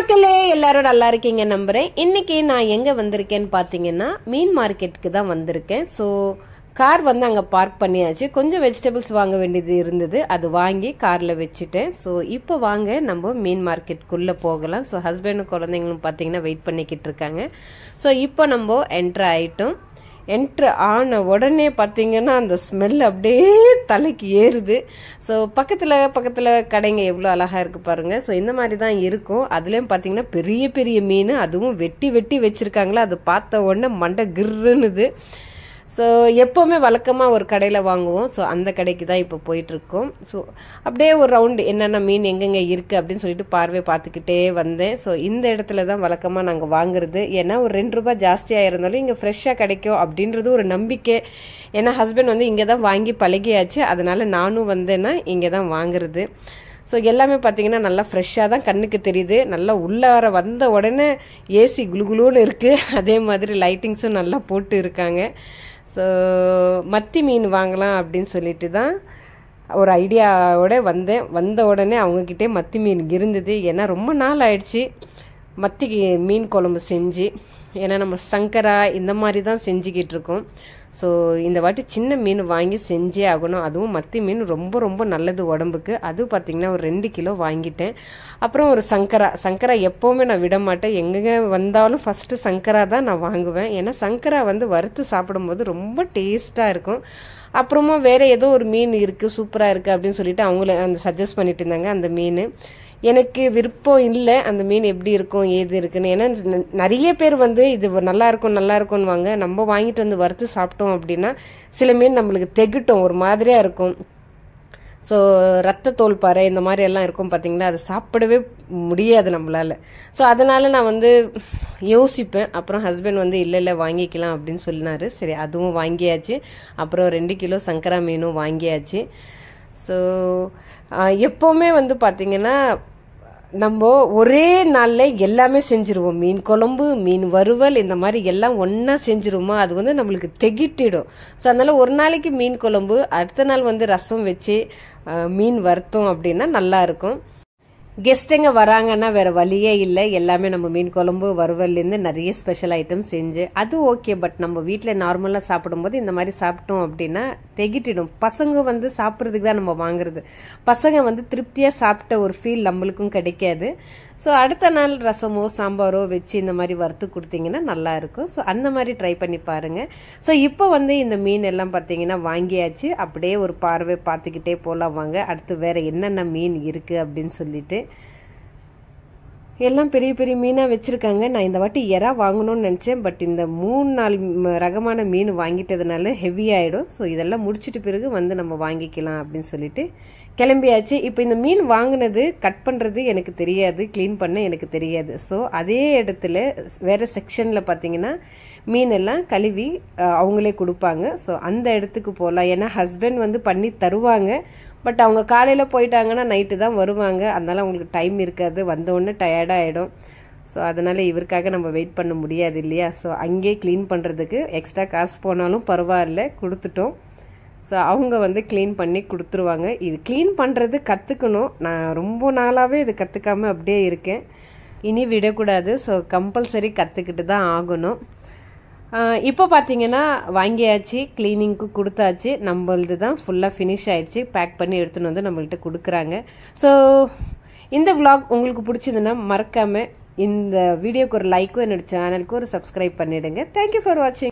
மக்களே எல்லாரும் நல்லா இருக்கீங்க நம்புறேன். இன்னைக்கு நான் எங்க வந்திருக்கேன்னு பாத்தீங்கன்னா மீன் மார்க்கெட்டுக்கு தான் வந்திருக்கேன். ஸோ கார் வந்து அங்கே பார்க் பண்ணியாச்சு. கொஞ்சம் வெஜிடபிள்ஸ் வாங்க வேண்டியது இருந்தது, அது வாங்கி காரில் வச்சுட்டேன். ஸோ இப்போ வாங்க நம்ம மீன் மார்க்கெட்டுக்குள்ளே போகலாம். ஸோ ஹஸ்பண்டும் குழந்தைங்களும் பார்த்தீங்கன்னா வெயிட் பண்ணிக்கிட்டு இருக்காங்க. ஸோ இப்போ நம்ம என்ட்ரு ஆகிட்டோம். என்ட்ரு ஆன உடனே பார்த்தீங்கன்னா அந்த ஸ்மெல் அப்படியே தலைக்கு ஏறுது. ஸோ பக்கத்தில் கடைங்க எவ்வளோ அழகாக இருக்குது பாருங்கள். ஸோ இந்த மாதிரி தான் இருக்கும். அதுலேயும் பார்த்தீங்கன்னா பெரிய பெரிய மீன், அதுவும் வெட்டி வச்சுருக்காங்களா, அது பார்த்த உடனே மண்டை கிர்ருன்னுது. ஸோ எப்போவுமே வழக்கமாக ஒரு கடையில் வாங்குவோம். ஸோ அந்த கடைக்கு தான் இப்போ போயிட்டுருக்கோம். ஸோ அப்படியே ஒரு ரவுண்டு என்னென்ன மீன் எங்கெங்கே இருக்குது அப்படின்னு சொல்லிட்டு பார்வை பார்த்துக்கிட்டே வந்தேன். ஸோ இந்த இடத்துல தான் வழக்கமாக நாங்கள் வாங்குறது. ஏன்னா ஒரு 2 ரூபாய் ஜாஸ்தியாக இருந்தாலும் இங்கே ஃப்ரெஷ்ஷாக கிடைக்கும் அப்படின்றது ஒரு நம்பிக்கை. ஏன்னா ஹஸ்பண்ட் வந்து இங்கே தான் வாங்கி பழகியாச்சு, அதனால நானும் வந்தேன்னா இங்கே தான் வாங்குறது. ஸோ எல்லாமே பார்த்தீங்கன்னா நல்லா ஃப்ரெஷ்ஷாக தான் கண்ணுக்கு தெரியுது. நல்லா உள்ளார வந்த உடனே ஏசி குளுகுளுன்னு இருக்குது. அதே மாதிரி லைட்டிங்ஸும் நல்லா போட்டு இருக்காங்க. ஸோ மத்தி மீன் வாங்கலாம் அப்படின்னு சொல்லிட்டு தான் ஒரு ஐடியாவோட வந்தேன். வந்த உடனே அவங்கக்கிட்டே மத்தி மீன் இருந்தது. ஏன்னா ரொம்ப நாள் ஆயிடுச்சு மத்தி மீன் குழம்பு செஞ்சு. ஏன்னா நம்ம சங்கரா இந்த மாதிரி தான் செஞ்சுக்கிட்டு இருக்கோம். ஸோ இந்த வாட்டி சின்ன மீன் வாங்கி செஞ்சே ஆகணும். அதுவும் மத்தி மீன் ரொம்ப நல்லது உடம்புக்கு. அதுவும் பார்த்திங்கன்னா ஒரு 2 கிலோ வாங்கிட்டேன். அப்புறம் ஒரு சங்கரா எப்போவுமே நான் விட மாட்டேன். எங்கே வந்தாலும் ஃபஸ்ட்டு சங்கரா தான் நான் வாங்குவேன். ஏன்னா சங்கரா வந்து வறுத்து சாப்பிடும்போது ரொம்ப டேஸ்ட்டாக இருக்கும். அப்புறமா வேறு ஏதோ ஒரு மீன் இருக்குது சூப்பராக இருக்குது அப்படின்னு சொல்லிட்டு அவங்கள அந்த சஜஸ்ட் பண்ணிட்டு இருந்தாங்க. அந்த மீன் எனக்கு விருப்பம் இல்லை. அந்த மீன் எப்படி இருக்கும் ஏது இருக்குன்னு. ஏன்னா நிறைய பேர் வந்து இது நல்லா இருக்கும்னுவாங்க. நம்ம வாங்கிட்டு வந்து வறுத்து சாப்பிட்டோம் அப்படின்னா சில மீன் நம்மளுக்கு தெகிட்டும், ஒரு மாதிரியாக இருக்கும். ஸோ ரத்தத்தோல் பாறை இந்த மாதிரி எல்லாம் இருக்கும் பார்த்தீங்களா, அது சாப்பிடவே முடியாது நம்மளால். ஸோ அதனால் நான் வந்து யோசிப்பேன். அப்புறம் ஹஸ்பண்ட் வந்து இல்லை வாங்கிக்கலாம் அப்படின்னு சொன்னார். சரி அதுவும் வாங்கியாச்சு. அப்புறம் 2 கிலோ சங்கரா மீனும் வாங்கியாச்சு. ஸோ எப்போவுமே வந்து பார்த்திங்கன்னா நம்ம ஒரே நாளில் எல்லாமே செஞ்சுருவோம். மீன் குழம்பு, மீன் வறுவல் இந்த மாதிரி எல்லாம் ஒன்றா செஞ்சுருவோமா, அது வந்து நம்மளுக்கு தெகிட்டிடும். ஸோ அதனால் ஒரு நாளைக்கு மீன் குழம்பு, அடுத்த நாள் வந்து ரசம் வச்சு மீன் வறுத்தோம் அப்படின்னா நல்லாயிருக்கும். கெஸ்ட்டுங்க வராங்கன்னா வேறு வழியே இல்லை. எல்லாமே நம்ம மீன் குழம்பு வறுவல்லேருந்து நிறைய ஸ்பெஷல் ஐட்டம் செஞ்சு அது ஓகே. பட் நம்ம வீட்டில் நார்மலாக சாப்பிடும்போது இந்த மாதிரி சாப்பிட்டோம் அப்படின்னா தெகிட்டிடும். பசங்க வந்து சாப்பிட்றதுக்கு தான் நம்ம வாங்குறது. பசங்க வந்து திருப்தியாக சாப்பிட்ட ஒரு ஃபீல் நம்மளுக்கும் கிடைக்காது. ஸோ அடுத்த நாள் ரசமோ சாம்பாரோ வச்சு இந்த மாதிரி வறுத்து கொடுத்தீங்கன்னா நல்லா இருக்கும். ஸோ அந்த மாதிரி ட்ரை பண்ணி பாருங்கள். ஸோ இப்போ வந்து இந்த மீன் எல்லாம் பார்த்தீங்கன்னா வாங்கியாச்சு. அப்படியே ஒரு பார்வை பார்த்துக்கிட்டே போகலாம் வாங்க. அடுத்து வேறு என்னென்ன மீன் இருக்குது அப்படின்னு சொல்லிட்டு. எல்லாம் பெரிய மீனாக வச்சுருக்காங்க. நான் இந்த வாட்டி எறா வாங்கணும்னு நினச்சேன். பட் இந்த 3-4 ரகமான மீன் வாங்கிட்டதுனால ஹெவி ஆகிடும். ஸோ இதெல்லாம் முடிச்சிட்டு பிறகு வந்து நம்ம வாங்கிக்கலாம் அப்படின்னு சொல்லிட்டு கிளம்பியாச்சு. இப்போ இந்த மீன் வாங்கினது கட் பண்ணுறது எனக்கு தெரியாது, க்ளீன் பண்ண எனக்கு தெரியாது. ஸோ அதே இடத்துல வேறு செக்ஷனில் பார்த்தீங்கன்னா மீன் எல்லாம் கழுவி அவங்களே கொடுப்பாங்க. ஸோ அந்த இடத்துக்கு போகலாம். ஏன்னா ஹஸ்பண்ட் வந்து பண்ணி தருவாங்க. பட் அவங்க காலையில் போயிட்டாங்கன்னா நைட்டு தான் வருவாங்க. அதனால் அவங்களுக்கு டைம் இருக்காது, வந்தோடனே டயர்டாகிடும். ஸோ அதனால் இவருக்காக நம்ம வெயிட் பண்ண முடியாது இல்லையா. ஸோ அங்கேயே க்ளீன் பண்ணுறதுக்கு எக்ஸ்ட்ரா காசு போனாலும் பரவாயில்ல, கொடுத்துட்டோம். ஸோ அவங்க வந்து க்ளீன் பண்ணி கொடுத்துருவாங்க. இது க்ளீன் பண்ணுறது கற்றுக்கணும். நான் ரொம்ப நாளாகவே இது கற்றுக்காமல் அப்படியே இருக்கேன். இனி விடக்கூடாது. ஸோ கம்பல்சரி கற்றுக்கிட்டு தான் ஆகணும். இப்போ பார்த்தீங்கன்னா வாங்கியாச்சு, க்ளீனிங்க்கு கொடுத்தாச்சு. நம்மளது தான் ஃபுல்லாக ஃபினிஷ் ஆகிடுச்சு. பேக் பண்ணி எடுத்துன்னு வந்து நம்மள்கிட்ட கொடுக்குறாங்க. ஸோ இந்த vlog உங்களுக்கு பிடிச்சதுன்னா மறக்காமல் இந்த வீடியோக்கு ஒரு லைக்கும் என்னோட சேனலுக்கு ஒரு சப்ஸ்கிரைப் பண்ணிவிடுங்க. தேங்க்யூ ஃபார் வாட்சிங்.